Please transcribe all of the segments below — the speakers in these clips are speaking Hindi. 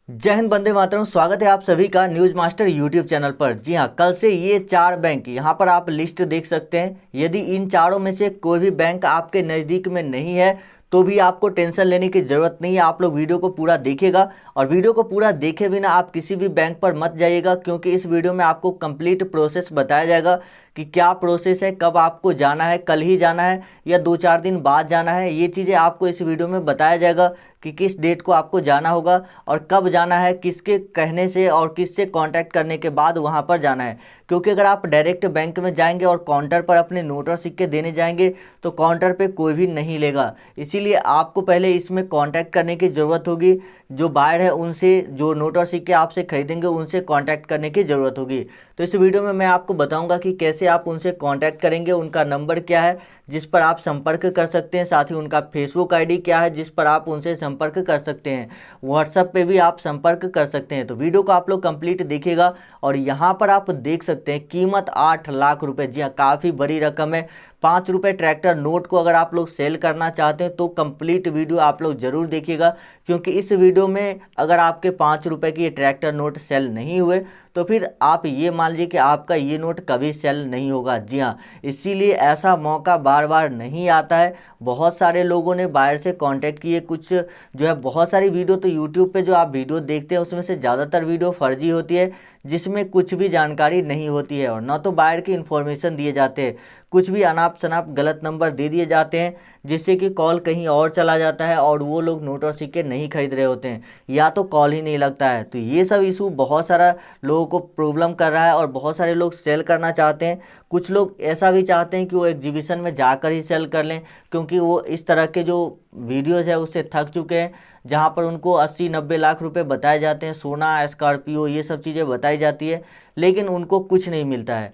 जय हिंद, वंदे मातरम। स्वागत है आप सभी का न्यूज मास्टर यूट्यूब चैनल पर। जी हाँ, कल से ये 4 बैंक यहाँ पर आप लिस्ट देख सकते हैं। यदि इन चारों में से कोई भी बैंक आपके नज़दीक में नहीं है तो भी आपको टेंशन लेने की ज़रूरत नहीं है। आप लोग वीडियो को पूरा देखिएगा और वीडियो को पूरा देखे बिना आप किसी भी बैंक पर मत जाइएगा, क्योंकि इस वीडियो में आपको कंप्लीट प्रोसेस बताया जाएगा कि क्या प्रोसेस है, कब आपको जाना है, कल ही जाना है या 2-4 दिन बाद जाना है। ये चीज़ें आपको इस वीडियो में बताया जाएगा कि किस डेट को आपको जाना होगा और कब जाना है, किसके कहने से और किससे कांटेक्ट करने के बाद वहां पर जाना है। क्योंकि अगर आप डायरेक्ट बैंक में जाएंगे और काउंटर पर अपने नोट और सिक्के देने जाएंगे तो काउंटर पे कोई भी नहीं लेगा। इसीलिए आपको पहले इसमें कांटेक्ट करने की ज़रूरत होगी। जो बायर है उनसे, जो नोट और सिक्के आपसे खरीदेंगे उनसे कांटेक्ट करने की ज़रूरत होगी। तो इस वीडियो में मैं आपको बताऊंगा कि कैसे आप उनसे कांटेक्ट करेंगे, उनका नंबर क्या है जिस पर आप संपर्क कर सकते हैं, साथ ही उनका फेसबुक आईडी क्या है जिस पर आप उनसे संपर्क कर सकते हैं, व्हाट्सएप पे भी आप संपर्क कर सकते हैं। तो वीडियो को आप लोग कंप्लीट देखिएगा। और यहाँ पर आप देख सकते हैं कीमत 8 लाख रुपए। जी हाँ, काफ़ी बड़ी रकम है। 5 रुपये ट्रैक्टर नोट को अगर आप लोग सेल करना चाहते हैं तो कंप्लीट वीडियो आप लोग ज़रूर देखिएगा, क्योंकि इस वीडियो में अगर आपके 5 रुपये की ये ट्रैक्टर नोट सेल नहीं हुए तो फिर आप ये मान लीजिए कि आपका ये नोट कभी सेल नहीं होगा। जी हाँ, इसीलिए ऐसा मौका बार बार नहीं आता है। बहुत सारे लोगों ने बायर से कांटेक्ट किए, कुछ जो है बहुत सारी वीडियो तो यूट्यूब पे जो आप वीडियो देखते हैं उसमें से ज़्यादातर वीडियो फर्जी होती है, जिसमें कुछ भी जानकारी नहीं होती है और ना तो बायर की इन्फॉर्मेशन दिए जाते हैं। कुछ भी अनाप शनाप गलत नंबर दे दिए जाते हैं जिससे कि कॉल कहीं और चला जाता है और वो लोग नोट और सिक्के नहीं खरीद रहे होते हैं या तो कॉल ही नहीं लगता है। तो ये सब इशू बहुत सारा लोगों को प्रॉब्लम कर रहा है और बहुत सारे लोग सेल करना चाहते हैं। कुछ लोग ऐसा भी चाहते हैं कि वो एग्जीबिशन में जाकर ही सेल कर लें, क्योंकि वो इस तरह के जो वीडियोज़ है उससे थक चुके हैं, जहाँ पर उनको 80-90 लाख रुपए बताए जाते हैं, सोना, स्कॉर्पियो, ये सब चीज़ें बताई जाती है, लेकिन उनको कुछ नहीं मिलता है।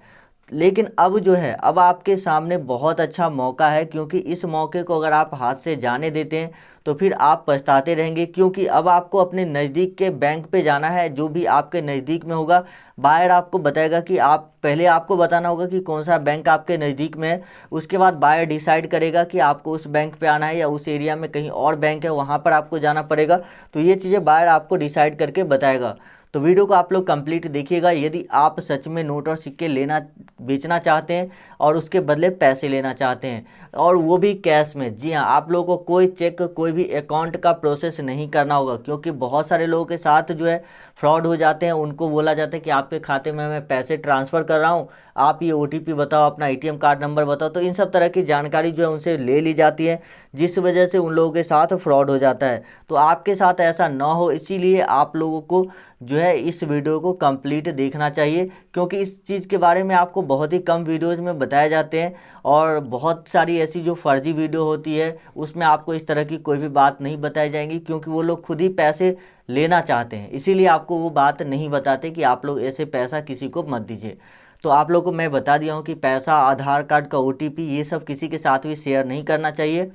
लेकिन अब जो है, अब आपके सामने बहुत अच्छा मौका है, क्योंकि इस मौके को अगर आप हाथ से जाने देते हैं तो फिर आप पछताते रहेंगे। क्योंकि अब आपको अपने नज़दीक के बैंक पे जाना है, जो भी आपके नज़दीक में होगा। बायर आपको बताएगा कि आप पहले आपको बताना होगा कि कौन सा बैंक आपके नज़दीक में है, उसके बाद बायर डिसाइड करेगा कि आपको उस बैंक पे आना है या उस एरिया में कहीं और बैंक है वहाँ पर आपको जाना पड़ेगा। तो ये चीज़ें बायर आपको डिसाइड करके बताएगा। तो वीडियो को आप लोग कंप्लीट देखिएगा। यदि आप सच में नोट और सिक्के लेना, बेचना चाहते हैं और उसके बदले पैसे लेना चाहते हैं, और वो भी कैश में। जी हाँ, आप लोगों को कोई चेक, कोई भी अकाउंट का प्रोसेस नहीं करना होगा, क्योंकि बहुत सारे लोगों के साथ जो है फ्रॉड हो जाते हैं। उनको बोला जाता है कि आपके खाते में मैं पैसे ट्रांसफ़र कर रहा हूँ, आप ये OTP बताओ, अपना ATM कार्ड नंबर बताओ। तो इन सब तरह की जानकारी जो है उनसे ले ली जाती है, जिस वजह से उन लोगों के साथ फ्रॉड हो जाता है। तो आपके साथ ऐसा ना हो, इसीलिए आप लोगों को जो है इस वीडियो को कंप्लीट देखना चाहिए, क्योंकि इस चीज़ के बारे में आपको बहुत ही कम वीडियोज़ में बताए जाते हैं और बहुत सारी ऐसी जो फर्जी वीडियो होती है उसमें आपको इस तरह की कोई भी बात नहीं बताई जाएंगी, क्योंकि वो लोग खुद ही पैसे लेना चाहते हैं। इसीलिए आपको वो बात नहीं बताते कि आप लोग ऐसे पैसा किसी को मत दीजिए। तो आप लोगों को मैं बता दिया हूँ कि पैसा, आधार कार्ड का OTP, ये सब किसी के साथ भी शेयर नहीं करना चाहिए।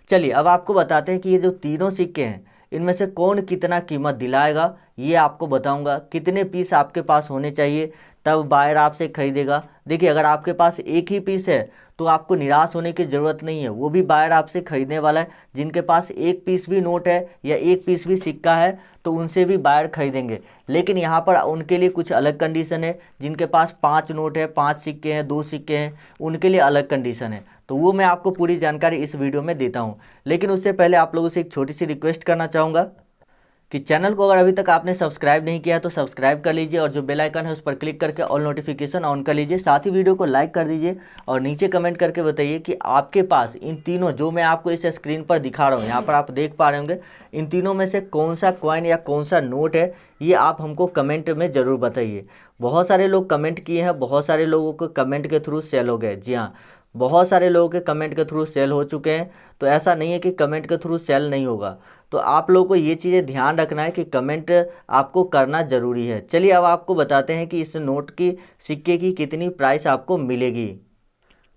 चलिए अब आपको बताते हैं कि ये जो तीनों सिक्के हैं इनमें से कौन कितना कीमत दिलाएगा, ये आपको बताऊंगा। कितने पीस आपके पास होने चाहिए तब बायर आपसे खरीदेगा। देखिए, अगर आपके पास एक ही पीस है तो आपको निराश होने की ज़रूरत नहीं है, वो भी बायर आपसे खरीदने वाला है। जिनके पास एक पीस भी नोट है या एक पीस भी सिक्का है तो उनसे भी बायर खरीदेंगे। लेकिन यहाँ पर उनके लिए कुछ अलग कंडीशन है। जिनके पास 5 नोट है, 5 सिक्के हैं, 2 सिक्के हैं, उनके लिए अलग कंडीशन है। तो वो मैं आपको पूरी जानकारी इस वीडियो में देता हूँ। लेकिन उससे पहले आप लोगों से एक छोटी सी रिक्वेस्ट करना चाहूँगा कि चैनल को अगर अभी तक आपने सब्सक्राइब नहीं किया है तो सब्सक्राइब कर लीजिए और जो बेल आइकन है उस पर क्लिक करके ऑल नोटिफिकेशन ऑन कर लीजिए। साथ ही वीडियो को लाइक कर दीजिए और नीचे कमेंट करके बताइए कि आपके पास इन तीनों, जो मैं आपको इस स्क्रीन पर दिखा रहा हूँ, यहाँ पर आप देख पा रहे होंगे, इन तीनों में से कौन सा कॉइन या कौन सा नोट है, ये आप हमको कमेंट में ज़रूर बताइए। बहुत सारे लोग कमेंट किए हैं, बहुत सारे लोगों को कमेंट के थ्रू सेल हो गए। जी हाँ, बहुत सारे लोगों के कमेंट के थ्रू सेल हो चुके हैं। तो ऐसा नहीं है कि कमेंट के थ्रू सेल नहीं होगा। तो आप लोगों को ये चीज़ें ध्यान रखना है कि कमेंट आपको करना ज़रूरी है। चलिए अब आपको बताते हैं कि इस नोट की, सिक्के की कितनी प्राइस आपको मिलेगी।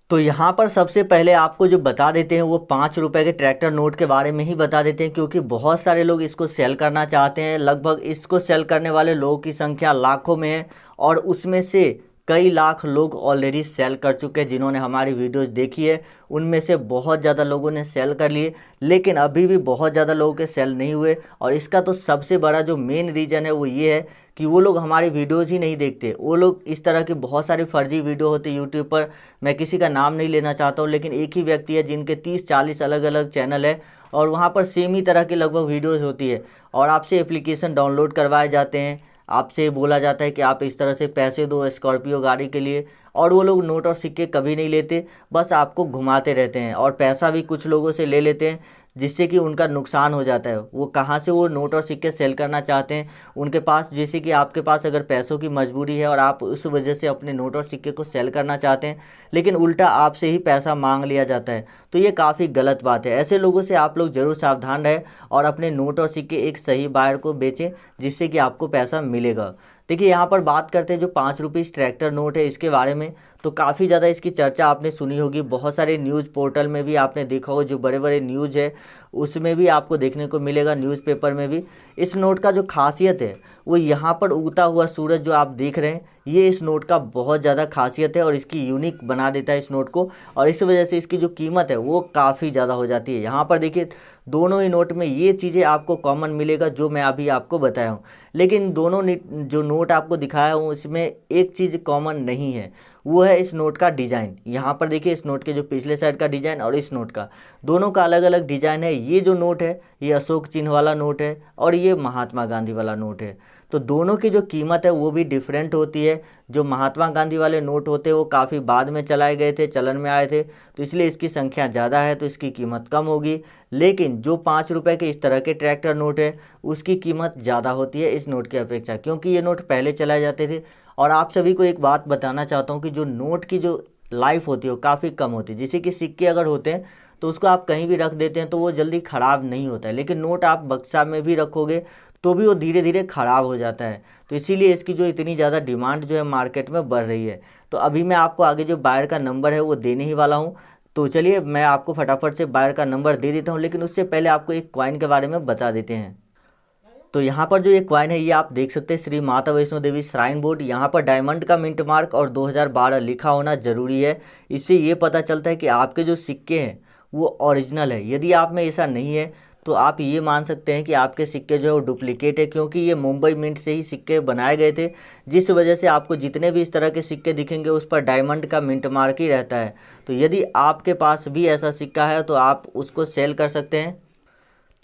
तो यहाँ पर सबसे पहले आपको जो बता देते हैं वो 5 रुपए के ट्रैक्टर नोट के बारे में ही बता देते हैं, क्योंकि बहुत सारे लोग इसको सेल करना चाहते हैं। लगभग इसको सेल करने वाले लोगों की संख्या लाखों में है और उसमें से कई लाख लोग ऑलरेडी सेल कर चुके हैं। जिन्होंने हमारी वीडियोस देखी है उनमें से बहुत ज़्यादा लोगों ने सेल कर लिए, लेकिन अभी भी बहुत ज़्यादा लोगों के सेल नहीं हुए। और इसका तो सबसे बड़ा जो मेन रीज़न है वो ये है कि वो लोग हमारी वीडियोस ही नहीं देखते। वो लोग इस तरह की बहुत सारी फर्जी वीडियो होती है यूट्यूब पर, मैं किसी का नाम नहीं लेना चाहता हूँ, लेकिन एक ही व्यक्ति है जिनके 30-40 अलग अलग चैनल है और वहाँ पर सेम ही तरह की लगभग वीडियोस होती है। और आपसे एप्लीकेशन डाउनलोड करवाए जाते हैं, आपसे बोला जाता है कि आप इस तरह से पैसे दो स्कॉर्पियो गाड़ी के लिए, और वो लोग नोट और सिक्के कभी नहीं लेते, बस आपको घुमाते रहते हैं और पैसा भी कुछ लोगों से ले लेते हैं, जिससे कि उनका नुकसान हो जाता है। वो कहाँ से वो नोट और सिक्के सेल करना चाहते हैं, उनके पास जैसे कि आपके पास अगर पैसों की मजबूरी है और आप उस वजह से अपने नोट और सिक्के को सेल करना चाहते हैं, लेकिन उल्टा आपसे ही पैसा मांग लिया जाता है, तो ये काफ़ी गलत बात है। ऐसे लोगों से आप लोग ज़रूर सावधान रहें और अपने नोट और सिक्के एक सही बायर को बेचें, जिससे कि आपको पैसा मिलेगा। देखिए यहाँ पर बात करते हैं जो 5 रुपये ट्रैक्टर नोट है इसके बारे में, तो काफ़ी ज़्यादा इसकी चर्चा आपने सुनी होगी। बहुत सारे न्यूज़ पोर्टल में भी आपने देखा होगा, जो बड़े बड़े न्यूज़ है उसमें भी आपको देखने को मिलेगा, न्यूज़पेपर में भी। इस नोट का जो खासियत है वो यहाँ पर उगता हुआ सूरज जो आप देख रहे हैं, ये इस नोट का बहुत ज़्यादा खासियत है और इसकी यूनिक बना देता है इस नोट को, और इस वजह से इसकी जो कीमत है वो काफ़ी ज़्यादा हो जाती है। यहाँ पर देखिए दोनों ही नोट में ये चीज़ें आपको कॉमन मिलेगा जो मैं अभी आपको बताया हूँ, लेकिन दोनों जो नोट आपको दिखाया हूँ इसमें एक चीज़ कॉमन नहीं है, वो है इस नोट का डिज़ाइन। यहाँ पर देखिए इस नोट के जो पिछले साइड का डिज़ाइन और इस नोट का, दोनों का अलग अलग डिज़ाइन है। ये जो नोट है ये अशोक चिन्ह वाला नोट है और ये महात्मा गांधी वाला नोट है, तो दोनों की जो कीमत है वो भी डिफरेंट होती है। जो महात्मा गांधी वाले नोट होते हैं वो काफ़ी बाद में चलाए गए थे, चलन में आए थे, तो इसलिए इसकी संख्या ज़्यादा है तो इसकी कीमत कम होगी। लेकिन जो 5 रुपये के इस तरह के ट्रैक्टर नोट है उसकी कीमत ज़्यादा होती है इस नोट की अपेक्षा, क्योंकि ये नोट पहले चलाए जाते थे। और आप सभी को एक बात बताना चाहता हूँ कि जो नोट की जो लाइफ होती है वो काफ़ी कम होती है। जैसे कि सिक्के अगर होते हैं तो उसको आप कहीं भी रख देते हैं तो वो जल्दी ख़राब नहीं होता है, लेकिन नोट आप बक्सा में भी रखोगे तो भी वो धीरे धीरे ख़राब हो जाता है। तो इसीलिए इसकी जो इतनी ज़्यादा डिमांड जो है मार्केट में बढ़ रही है। तो अभी मैं आपको आगे जो बायर का नंबर है वो देने ही वाला हूँ, तो चलिए मैं आपको फटाफट से बायर का नंबर दे देता हूँ, लेकिन उससे पहले आपको एक कॉइन के बारे में बता देते हैं। तो यहाँ पर जो ये कॉइन है ये आप देख सकते हैं श्री माता वैष्णो देवी श्राइन बोर्ड। यहाँ पर डायमंड का मिंट मार्क और 2012 लिखा होना ज़रूरी है। इससे ये पता चलता है कि आपके जो सिक्के हैं वो ओरिजिनल है। यदि आप में ऐसा नहीं है तो आप ये मान सकते हैं कि आपके सिक्के जो है वो डुप्लीकेट है, क्योंकि ये मुंबई मिंट से ही सिक्के बनाए गए थे, जिस वजह से आपको जितने भी इस तरह के सिक्के दिखेंगे उस पर डायमंड का मिंट मार्क ही रहता है। तो यदि आपके पास भी ऐसा सिक्का है तो आप उसको सेल कर सकते हैं।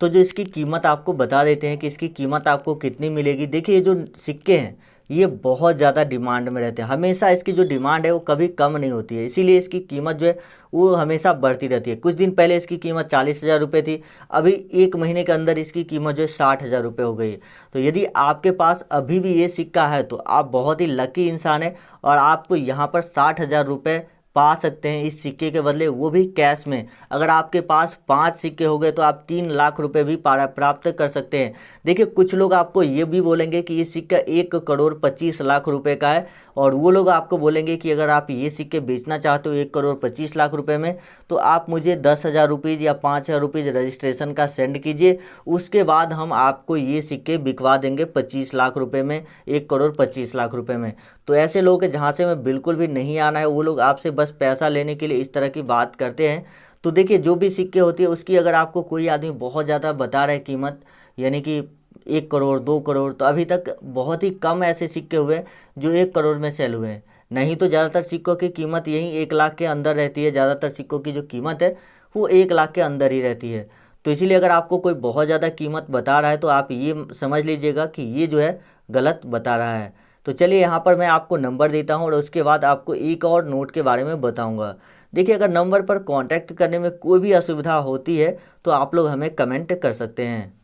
तो जो इसकी कीमत आपको बता देते हैं कि इसकी कीमत आपको कितनी मिलेगी। देखिए ये जो सिक्के हैं ये बहुत ज़्यादा डिमांड में रहते हैं, हमेशा इसकी जो डिमांड है वो कभी कम नहीं होती है, इसीलिए इसकी कीमत जो है वो हमेशा बढ़ती रहती है। कुछ दिन पहले इसकी कीमत 40,000 रुपये थी, अभी 1 महीने के अंदर इसकी कीमत जो है 60,000 रुपये हो गई है। तो यदि आपके पास अभी भी ये सिक्का है तो आप बहुत ही लकी इंसान हैं और आपको यहाँ पर 60,000 रुपये पा सकते हैं इस सिक्के के बदले, वो भी कैश में। अगर आपके पास 5 सिक्के हो गए तो आप 3 लाख रुपए भी प्राप्त कर सकते हैं। देखिए कुछ लोग आपको ये भी बोलेंगे कि ये सिक्का 1,25,00,000 रुपए का है, और वो लोग आपको बोलेंगे कि अगर आप ये सिक्के बेचना चाहते हो 1,25,00,000 रुपए में तो आप मुझे 10,000 रुपीज़ या 5,000 रुपीज़ रजिस्ट्रेशन का सेंड कीजिए, उसके बाद हम आपको ये सिक्के बिकवा देंगे 25 लाख रुपए में, 1,25,00,000 रुपए में। तो ऐसे लोग हैं जहाँ से मैं बिल्कुल भी नहीं आना है, वो लोग आपसे बस पैसा लेने के लिए इस तरह की बात करते हैं। तो देखिए जो भी सिक्के होती है उसकी अगर आपको कोई आदमी बहुत ज़्यादा बता रहा है कीमत, यानी कि 1 करोड़ 2 करोड़, तो अभी तक बहुत ही कम ऐसे सिक्के हुए जो 1 करोड़ में सेल हुए हैं। नहीं तो ज़्यादातर सिक्कों की कीमत यही 1 लाख के अंदर रहती है, ज़्यादातर सिक्कों की जो कीमत है वो 1 लाख के अंदर ही रहती है। तो इसीलिए अगर आपको कोई बहुत ज़्यादा कीमत बता रहा है तो आप ये समझ लीजिएगा कि ये जो है गलत बता रहा है। तो चलिए यहाँ पर मैं आपको नंबर देता हूँ और उसके बाद आपको एक और नोट के बारे में बताऊँगा। देखिए अगर नंबर पर कांटेक्ट करने में कोई भी असुविधा होती है तो आप लोग हमें कमेंट कर सकते हैं।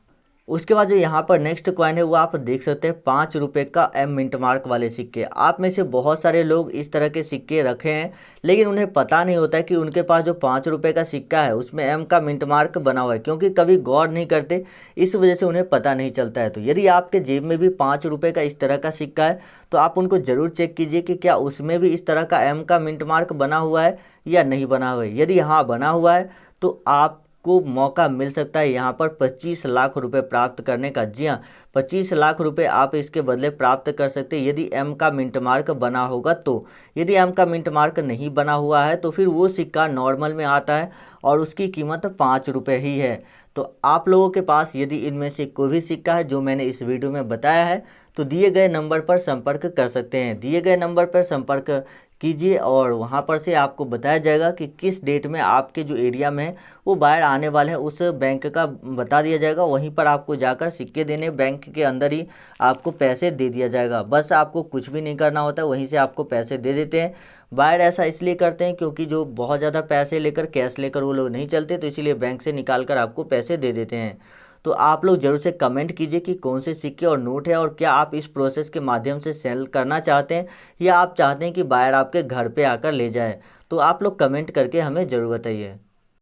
उसके बाद जो यहाँ पर नेक्स्ट कॉइन है वो आप देख सकते हैं 5 रुपये का एम मिंट मार्क वाले सिक्के। आप में से बहुत सारे लोग इस तरह के सिक्के रखे हैं, लेकिन उन्हें पता नहीं होता है कि उनके पास जो 5 रुपये का सिक्का है उसमें एम का मिंट मार्क बना हुआ है, क्योंकि कभी गौर नहीं करते, इस वजह से उन्हें पता नहीं चलता है। तो यदि आपके जेब में भी 5 रुपये का इस तरह का सिक्का है तो आप उनको ज़रूर चेक कीजिए कि क्या उसमें भी इस तरह का एम का मिंट मार्क बना हुआ है या नहीं बना हुआ है। यदि हाँ बना हुआ है तो आप को मौका मिल सकता है यहाँ पर 25 लाख रुपए प्राप्त करने का। जी हाँ, 25 लाख रुपए आप इसके बदले प्राप्त कर सकते हैं यदि एम का मिंट मार्क बना होगा तो। यदि एम का मिंट मार्क नहीं बना हुआ है तो फिर वो सिक्का नॉर्मल में आता है और उसकी कीमत 5 रुपये ही है। तो आप लोगों के पास यदि इनमें से कोई भी सिक्का है जो मैंने इस वीडियो में बताया है तो दिए गए नंबर पर संपर्क कर सकते हैं। दिए गए नंबर पर संपर्क कीजिए और वहां पर से आपको बताया जाएगा कि किस डेट में आपके जो एरिया में है वो बाढ़ आने वाले हैं, उस बैंक का बता दिया जाएगा। वहीं पर आपको जाकर सिक्के देने, बैंक के अंदर ही आपको पैसे दे दिया जाएगा। बस आपको कुछ भी नहीं करना होता, वहीं से आपको पैसे दे देते हैं। बाहर ऐसा इसलिए करते हैं क्योंकि जो बहुत ज़्यादा पैसे लेकर, कैश लेकर वो लोग नहीं चलते, तो इसीलिए बैंक से निकाल कर आपको पैसे दे देते हैं। तो आप लोग जरूर से कमेंट कीजिए कि कौन से सिक्के और नोट है और क्या आप इस प्रोसेस के माध्यम से सेल करना चाहते हैं या आप चाहते हैं कि बायर आपके घर पे आकर ले जाए। तो आप लोग कमेंट करके हमें ज़रूर बताइए।